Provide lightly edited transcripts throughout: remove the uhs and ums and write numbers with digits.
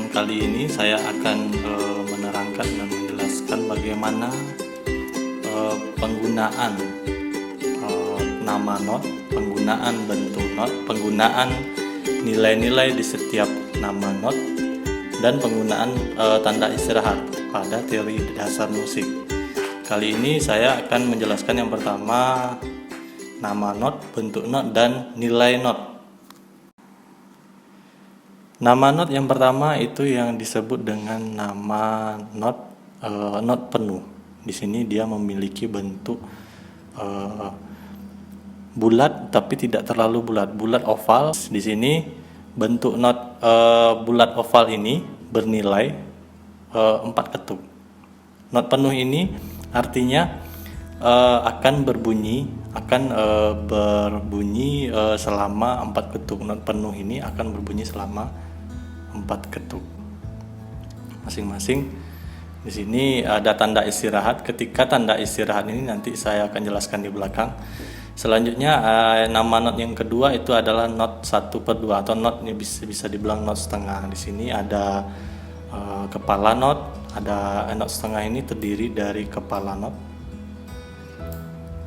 kali ini saya akan menerangkan dan menjelaskan bagaimana penggunaan nama not, penggunaan bentuk not, penggunaan nilai-nilai di setiap nama not, dan penggunaan tanda istirahat pada teori dasar musik. Kali ini saya akan menjelaskan yang pertama nama not, bentuk not, dan nilai not. Nama not yang pertama itu yang disebut dengan nama not not penuh. Di sini dia memiliki bentuk bulat tapi tidak terlalu bulat, bulat oval. Di sini bentuk not bulat oval ini bernilai 4 ketuk. Not penuh ini artinya akan berbunyi selama 4 ketuk. Not penuh ini akan berbunyi selama 4 ketuk. Masing-masing di sini ada tanda istirahat. Ketika tanda istirahat ini nanti saya akan jelaskan di belakang. Selanjutnya nama not yang kedua itu adalah not 1/2 atau not ini bisa dibilang not setengah. Di sini ada kepala not, ada not setengah ini terdiri dari kepala not,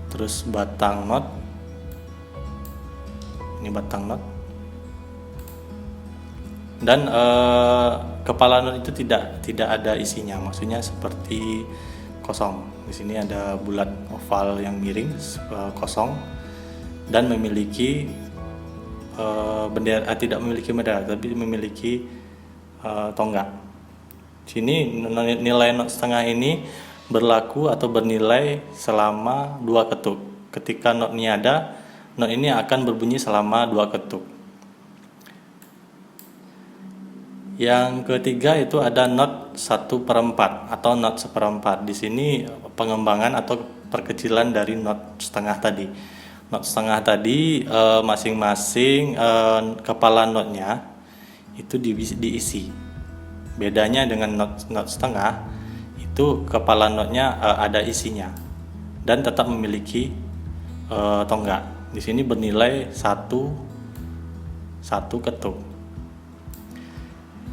terus batang not, ini batang not, dan kepala not itu tidak ada isinya, maksudnya seperti kosong. Di sini ada bulat oval yang miring kosong dan memiliki bendera, tidak memiliki bendera tapi memiliki tonggak. Sini nilai not setengah ini berlaku atau bernilai selama 2 ketuk. Ketika not ini ada, not ini akan berbunyi selama 2 ketuk. Yang ketiga itu ada not 1/4 atau not 1/4. Di sini pengembangan atau perkecilan dari not setengah tadi. Not setengah tadi masing-masing kepala notnya itu diisi. Bedanya dengan not setengah itu kepala notnya ada isinya dan tetap memiliki tonggak. Di sini bernilai 1 ketuk.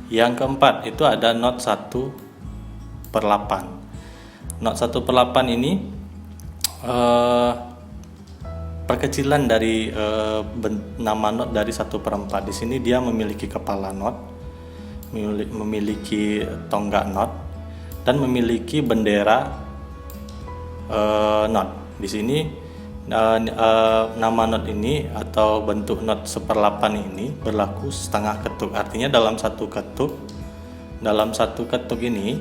Yang keempat itu ada not 1/8. Not 1/8 ini perkecilan dari nama not dari 1/4. Di sini dia memiliki kepala not, memiliki tonggak not, dan memiliki bendera not. Di sini nama not ini atau bentuk not 1/8 ini berlaku setengah ketuk. Artinya dalam satu ketuk ini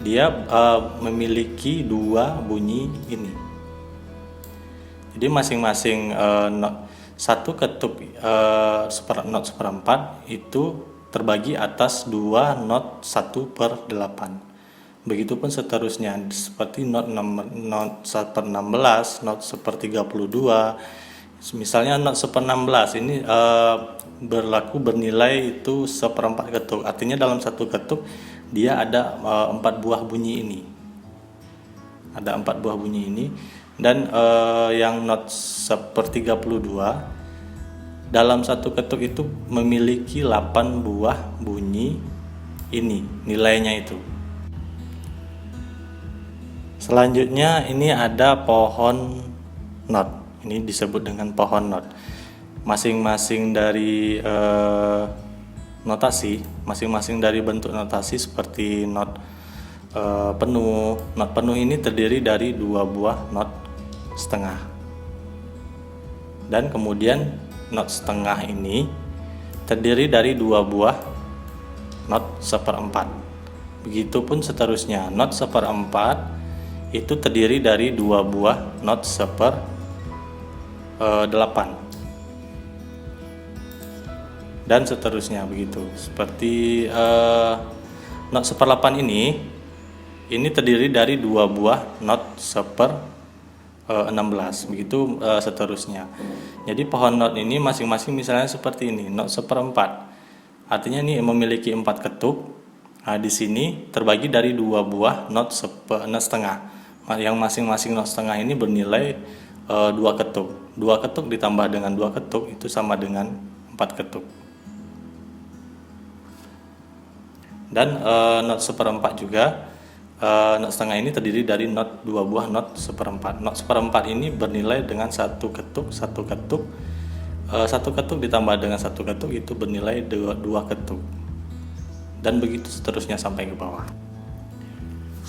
dia memiliki 2 bunyi ini. Jadi masing-masing satu ketuk not 1/4 itu terbagi atas 2 not 1/8. Begitupun seterusnya seperti not 1/16, not 1/32. Misalnya not 1/16 ini bernilai itu 1/4 ketuk. Artinya dalam satu ketuk dia ada 4 buah bunyi ini. Ada 4 buah bunyi ini. Dan yang not 1/32 dalam satu ketuk itu memiliki 8 buah bunyi ini, nilainya itu. Selanjutnya ini ada pohon not. Ini disebut dengan pohon not. Masing-masing dari notasi, masing-masing dari bentuk notasi seperti not penuh. Not penuh ini terdiri dari 2 buah not setengah. Dan kemudian not setengah ini terdiri dari 2 buah not 1/4. Begitupun seterusnya. Not 1/4 itu terdiri dari 2 buah not 1/8 dan seterusnya begitu. Seperti not 1/8 ini terdiri dari 2 buah not 1/16, begitu seterusnya. Jadi pohon not ini masing-masing misalnya seperti ini, not 1/4. Artinya ini memiliki 4 ketuk. Nah, di sini terbagi dari 2 buah not setengah. Yang masing-masing not setengah ini bernilai 2 ketuk. 2 ketuk ditambah dengan 2 ketuk itu sama dengan 4 ketuk. Dan not seperempat juga, not setengah ini terdiri dari not 2 buah not seperempat. Not seperempat ini bernilai dengan satu ketuk ditambah dengan satu ketuk itu bernilai 2 ketuk, dan begitu seterusnya sampai ke bawah.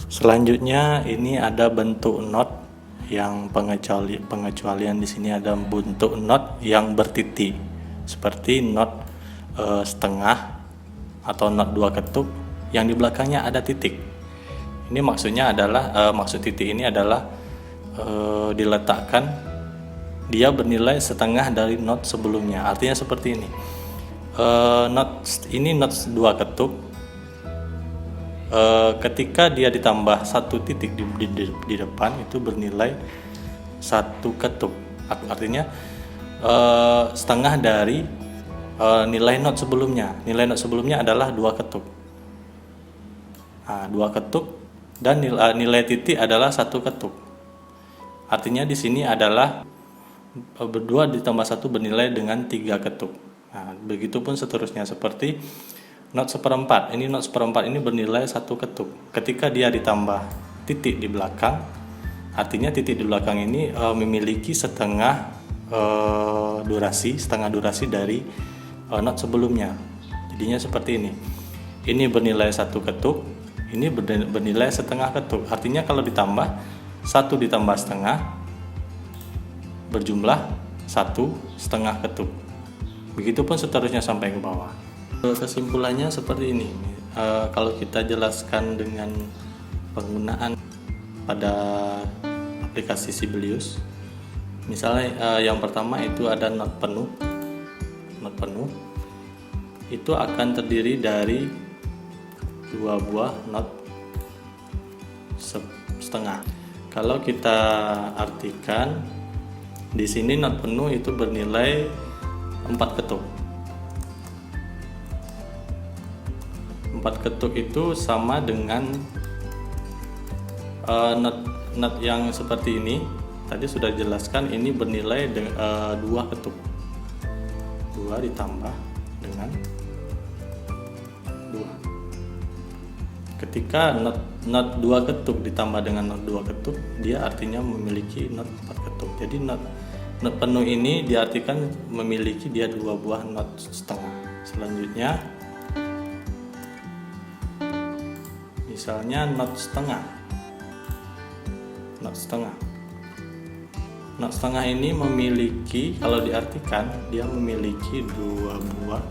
Selanjutnya ini ada bentuk not yang pengecualian di sini ada bentuk not yang bertitik seperti not setengah atau not 2 ketuk yang di belakangnya ada titik. Ini maksudnya adalah maksud titik ini adalah diletakkan dia bernilai setengah dari not sebelumnya. Artinya seperti ini. Not 2 ketuk. Ketika dia ditambah satu titik di depan itu bernilai 1 ketuk. Artinya setengah dari nilai not sebelumnya. Nilai not sebelumnya adalah 2 ketuk. Nah, 2 ketuk dan nilai titik adalah 1 ketuk. Artinya di sini adalah 2 ditambah 1 bernilai dengan 3 ketuk. Nah, begitupun seterusnya seperti not seperempat. Ini not seperempat ini bernilai 1 ketuk. Ketika dia ditambah titik di belakang, artinya titik di belakang ini memiliki setengah durasi dari not sebelumnya. Jadinya seperti ini. Ini bernilai 1 ketuk, ini bernilai setengah ketuk. Artinya kalau ditambah 1 ditambah setengah berjumlah 1/2 ketuk. Begitupun seterusnya sampai ke bawah. Kesimpulannya seperti ini. Kalau kita jelaskan dengan penggunaan pada aplikasi Sibelius, misalnya yang pertama itu ada not penuh. Not penuh itu akan terdiri dari 2 buah not setengah. Kalau kita artikan di sini not penuh itu bernilai 4 ketuk. 4 ketuk itu sama dengan not yang seperti ini. Tadi sudah dijelaskan ini bernilai 2 ketuk. 2 ditambah dengan 2. Ketika not 2 ketuk ditambah dengan not 2 ketuk, dia artinya memiliki not 4 ketuk. Jadi not penuh ini diartikan memiliki dia 2 buah not setengah. Selanjutnya misalnya not setengah. Not setengah ini memiliki, kalau diartikan dia memiliki 2 buah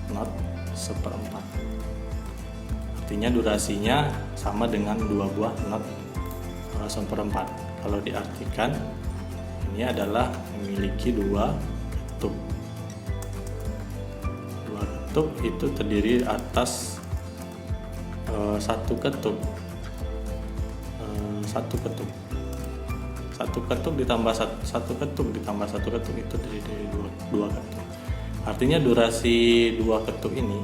not seperempat. Artinya durasinya sama dengan 2 buah not seperempat. Kalau diartikan ini adalah memiliki 2 ketuk. 2 ketuk itu terdiri atas 1 ketuk. 1 ketuk. 1 ketuk ditambah 1 ketuk ditambah 1 ketuk itu dari 2 ketuk. Artinya durasi 2 ketuk ini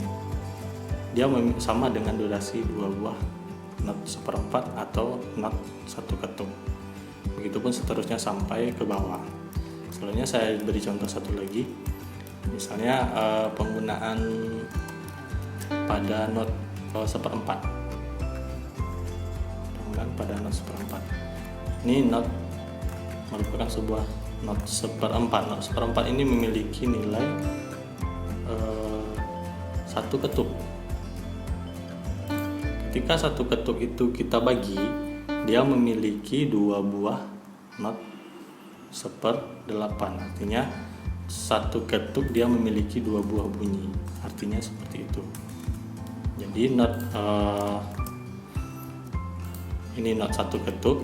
dia sama dengan durasi 2 buah not seperempat atau not 1 ketuk. Begitupun seterusnya sampai ke bawah. Selanjutnya saya beri contoh satu lagi. Misalnya penggunaan pada not seperempat. Penggunaan pada not seperempat. Ini not merupakan sebuah not seperempat. Not seperempat ini memiliki nilai 1 ketuk. Ketika 1 ketuk itu kita bagi, dia memiliki 2 buah not 1/8. Artinya 1 ketuk dia memiliki 2 buah bunyi. Artinya seperti itu. Jadi not ini not 1 ketuk.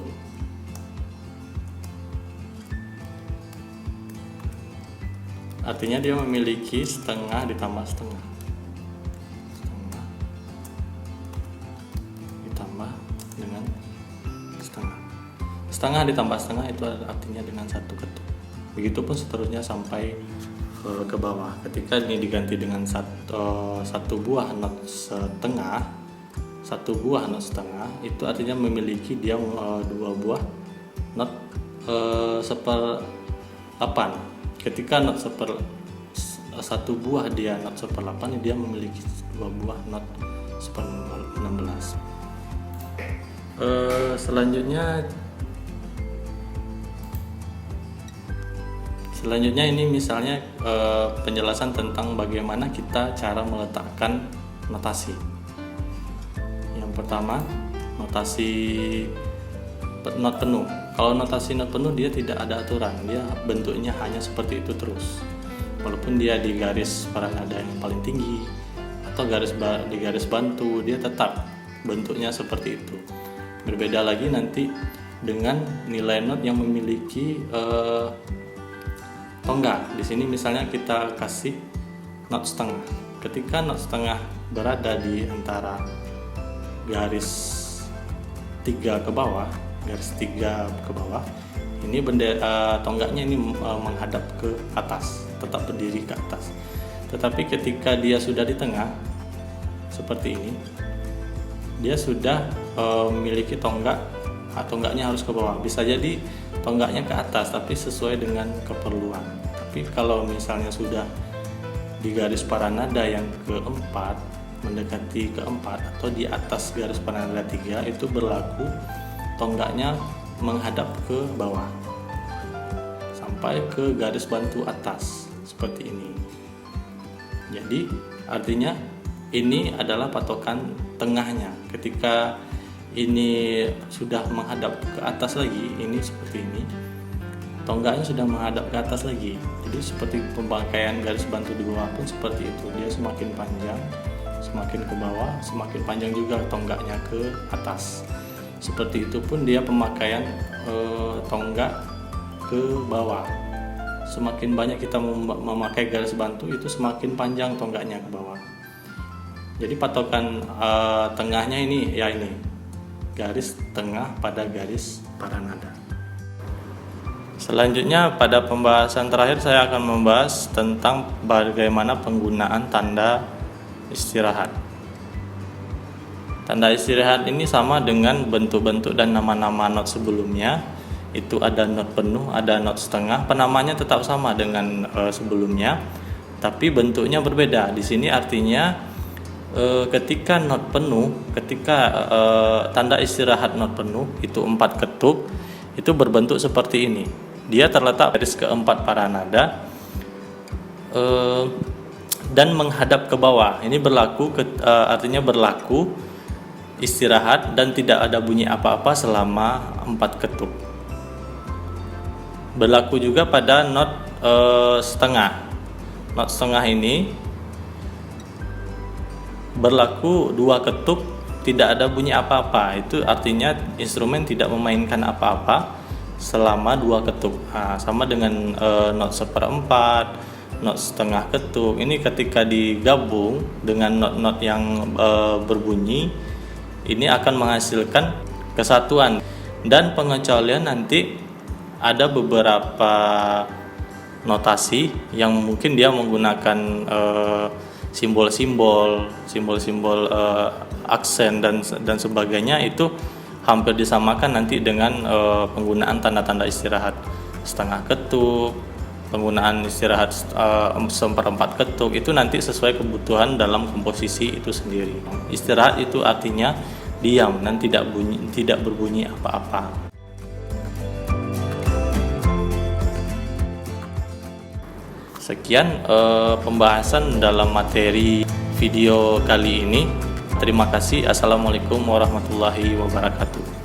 Artinya dia memiliki setengah ditambah setengah. Setengah ditambah dengan setengah. Setengah ditambah setengah itu artinya dengan 1 ketuk. Begitupun seterusnya sampai ke bawah. Ketika ini diganti dengan 1 buah not setengah, 1 buah not setengah itu artinya memiliki dia 2 buah not 1/8. Ketika not satu buah dia not seper 8, dia memiliki 2 buah not seper 16. Selanjutnya ini misalnya penjelasan tentang bagaimana kita cara meletakkan notasi. Yang pertama, notasi not penuh. Kalau notasi not penuh dia tidak ada aturan, dia bentuknya hanya seperti itu terus. Walaupun dia di garis paranada yang paling tinggi atau di garis bantu, dia tetap bentuknya seperti itu. Berbeda lagi nanti dengan nilai not yang memiliki tonggak. Di sini misalnya kita kasih not setengah. Ketika not setengah berada di antara garis 3 ke bawah, ini tonggaknya ini menghadap ke atas, tetap berdiri ke atas. Tetapi ketika dia sudah di tengah seperti ini, dia sudah memiliki tonggak, tonggaknya harus ke bawah. Bisa jadi tonggaknya ke atas tapi sesuai dengan keperluan. Tapi kalau misalnya sudah di garis paranada yang keempat, mendekati keempat atau di atas garis paranada 3, itu berlaku tonggaknya menghadap ke bawah sampai ke garis bantu atas seperti ini. Jadi artinya ini adalah patokan tengahnya. Ketika ini sudah menghadap ke atas lagi, ini seperti ini, tonggaknya sudah menghadap ke atas lagi. Jadi seperti pembangkaian garis bantu di bawah pun seperti itu, dia semakin panjang, semakin ke bawah, semakin panjang juga tonggaknya ke atas. Seperti itu pun dia pemakaian tonggak ke bawah. Semakin banyak kita memakai garis bantu, itu semakin panjang tonggaknya ke bawah. Jadi patokan tengahnya ini ya ini, garis tengah pada garis paranada. Selanjutnya pada pembahasan terakhir saya akan membahas tentang bagaimana penggunaan tanda istirahat. Tanda istirahat ini sama dengan bentuk-bentuk dan nama-nama not sebelumnya. Itu ada not penuh, ada not setengah. Penamanya tetap sama dengan sebelumnya, tapi bentuknya berbeda. Di sini artinya ketika not penuh, tanda istirahat not penuh itu 4 ketuk, itu berbentuk seperti ini. Dia terletak garis keempat paranada dan menghadap ke bawah. Ini artinya berlaku istirahat dan tidak ada bunyi apa-apa selama 4 ketuk. Berlaku juga pada not setengah. Not setengah ini berlaku 2 ketuk, tidak ada bunyi apa-apa. Itu artinya instrumen tidak memainkan apa-apa selama 2 ketuk. Sama dengan not seperempat, not setengah ketuk. Ini ketika digabung dengan not-not yang berbunyi, ini akan menghasilkan kesatuan. Dan pengecualian nanti ada beberapa notasi yang mungkin dia menggunakan simbol-simbol aksen dan sebagainya, itu hampir disamakan nanti dengan penggunaan tanda-tanda istirahat setengah ketuk, penggunaan istirahat seperempat ketuk. Itu nanti sesuai kebutuhan dalam komposisi itu sendiri. Istirahat itu artinya diam dan tidak berbunyi apa-apa. Sekian pembahasan dalam materi video kali ini. Terima kasih. Assalamualaikum warahmatullahi wabarakatuh.